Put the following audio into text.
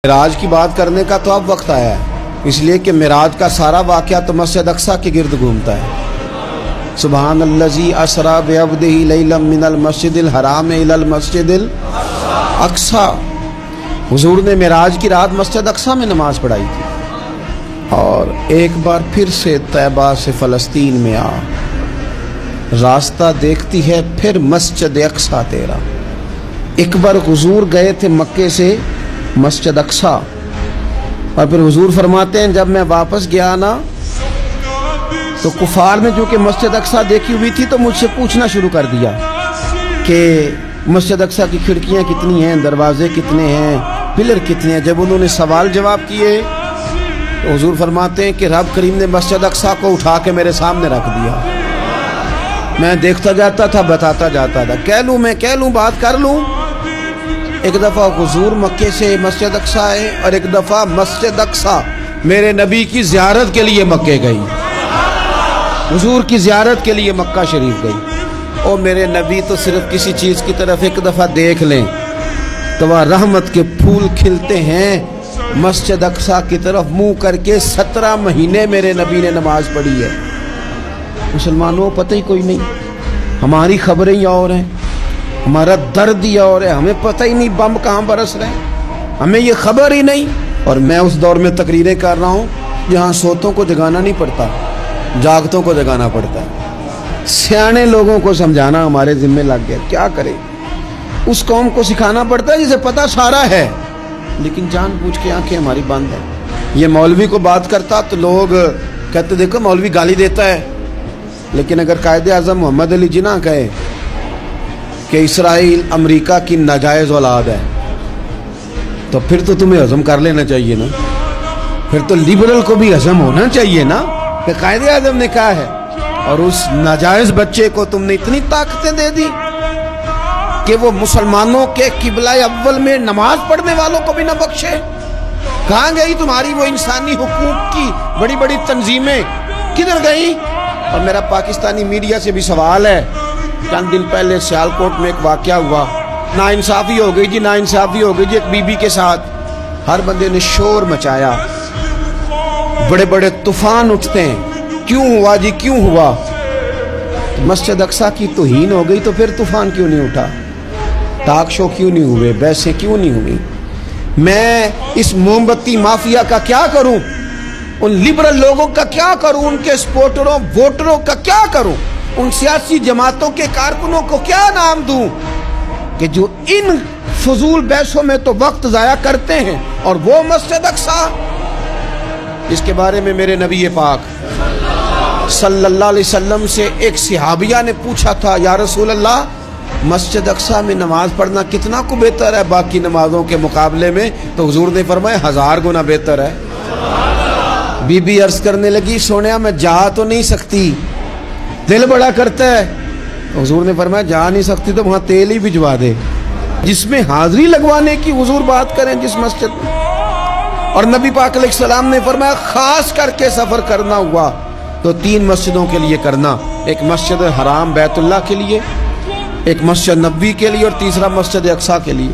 معراج کی بات کرنے کا تو اب وقت آیا ہے، اس لیے کہ معراج کا سارا واقعہ تو مسجد اقصی کے گرد گھومتا ہے۔ سبحان الذی اسری بعبدہ لیلا من المسجد الحرام الی المسجد الاقصی۔ حضور نے معراج کی رات مسجد اقصی میں نماز پڑھائی تھی، اور ایک بار پھر سے طیبہ سے فلسطین میں آ، راستہ دیکھتی ہے پھر مسجد اقصی تیرا۔ ایک بار حضور گئے تھے مکے سے مسجد اقصی، اور پھر حضور فرماتے ہیں جب میں واپس گیا نا تو کفار نے جو کہ مسجد اقصی دیکھی ہوئی تھی تو مجھ سے پوچھنا شروع کر دیا کہ مسجد اقصی کی کھڑکیاں کتنی ہیں، دروازے کتنے ہیں، پلر کتنے ہیں۔ جب انہوں نے سوال جواب کیے تو حضور فرماتے ہیں کہ رب کریم نے مسجد اقصی کو اٹھا کے میرے سامنے رکھ دیا۔ میں دیکھتا جاتا تھا، بتاتا جاتا تھا، کہہ لوں بات کر لوں۔ ایک دفعہ حضور مکے سے مسجد اقصی آئے، اور ایک دفعہ مسجد اقصی میرے نبی کی زیارت کے لیے مکے گئی، حضور کی زیارت کے لیے مکہ شریف گئی۔ اور میرے نبی تو صرف کسی چیز کی طرف ایک دفعہ دیکھ لیں تو وہ رحمت کے پھول کھلتے ہیں۔ مسجد اقصی کی طرف منہ کر کے 17 مہینے میرے نبی نے نماز پڑھی ہے۔ مسلمانوں پتہ ہی کوئی نہیں، ہماری خبریں ہی اور ہیں، ہمارا درد ہی اور ہے، ہمیں پتہ ہی نہیں بم کہاں برس رہے ہیں، ہمیں یہ خبر ہی نہیں۔ اور میں اس دور میں تقریریں کر رہا ہوں جہاں سوتوں کو جگانا نہیں پڑتا، جاگتوں کو جگانا پڑتا ہے۔ سیانے لوگوں کو سمجھانا ہمارے ذمہ لگ گیا، کیا کرے؟ اس قوم کو سکھانا پڑتا ہے جسے پتہ سارا ہے، لیکن جان بوجھ کے آنکھیں ہماری بند ہیں۔ یہ مولوی کو بات کرتا تو لوگ کہتے دیکھو مولوی گالی دیتا ہے، لیکن اگر قائد اعظم محمد علی جناح کہے کہ اسرائیل امریکہ کی ناجائز اولاد ہے تو پھر تو تمہیں ہضم کر لینا چاہیے نا، پھر تو لیبرل کو بھی ہضم ہونا چاہیے نا کہ قائد اعظم نے کہا ہے، اور اس ناجائز بچے کو تم نے اتنی طاقتیں دے دی کہ وہ مسلمانوں کے قبلہ اول میں نماز پڑھنے والوں کو بھی نہ بخشے۔ کہاں گئی تمہاری وہ انسانی حقوق کی بڑی بڑی تنظیمیں، کدھر گئی؟ اور میرا پاکستانی میڈیا سے بھی سوال ہے، چند دن پہلے سیالکوٹ میں ایک واقعہ ہوا، ناانصافی ہو گئی جی، ناانصافی ہو گئی جی ایک بی بی کے ساتھ۔ ہر بندے نے شور مچایا، بڑے بڑے طوفان اٹھتے ہیں، کیوں ہوا جی کیوں ہوا؟ مسجد اقصی کی توہین ہو گئی تو پھر طوفان کیوں نہیں اٹھا؟ ٹاک شو کیوں نہیں ہوئے؟ بحثیں کیوں نہیں ہوئی؟ میں اس موم بتی مافیا کا کیا کروں؟ ان لبرل لوگوں کا کیا کروں؟ ان کے سپورٹروں ووٹروں کا کیا کروں؟ ان سیاسی جماعتوں کے کارکنوں کو کیا نام دوں کہ جو ان فضول بحثوں میں تو وقت ضائع کرتے ہیں، اور وہ مسجد اقصی جس کے بارے میں میرے نبی پاک صلی اللہ علیہ وسلم سے ایک صحابیہ نے پوچھا تھا، یا رسول اللہ مسجد اقصی میں نماز پڑھنا کتنا کو بہتر ہے باقی نمازوں کے مقابلے میں؟ تو حضور نے فرمایا 1000 گنا بہتر ہے۔ بی بی عرض کرنے لگی سونیا میں جا تو نہیں سکتی، دل بڑا کرتا ہے۔ حضور نے فرمایا جا نہیں سکتی تو وہاں تیل ہی بھجوا دے، جس میں حاضری لگوانے کی حضور بات کریں جس مسجد میں۔ اور نبی پاک علیہ السلام نے فرمایا خاص کر کے سفر کرنا ہوا تو 3 مسجدوں کے لیے کرنا، ایک مسجد حرام بیت اللہ کے لیے، ایک مسجد نبوی کے لیے، اور تیسرا مسجد اقصی کے لیے۔